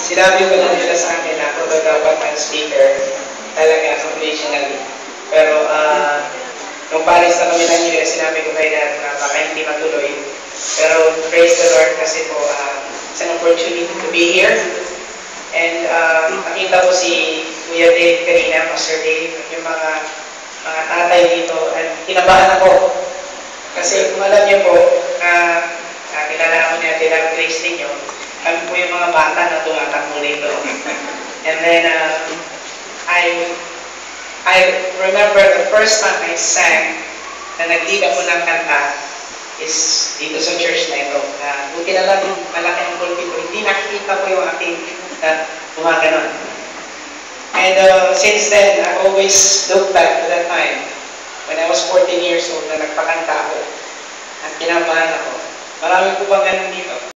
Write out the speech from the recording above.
Sinabi ko lang nila sa akin na ako dapat ang speaker talaga occasionally. Pero nung palis na kami ng New Year, sinabi ko kay Dad na baka hindi matuloy. Pero praise the Lord kasi po it's an opportunity to be here. And nakita ko si Kuya Dave kanina, Pastor Dave, yung mga tatay dito. At kinabahan ako. Kasi kung alam niyo po, kilala ako niya, Dad Grace ninyo, kami po yung mga bata na tumatakbo rito. And then, I remember the first time I sang na nag-lead ako ng kanta is dito sa church na ito. Buti na lang yung malaki ang pulpito. Hindi nakikita ko yung aking gumaganon. And since then, I always look back to that time when I was 14 years old na nagpakanta ako at kinabahan ako. Marami po bang ganun dito?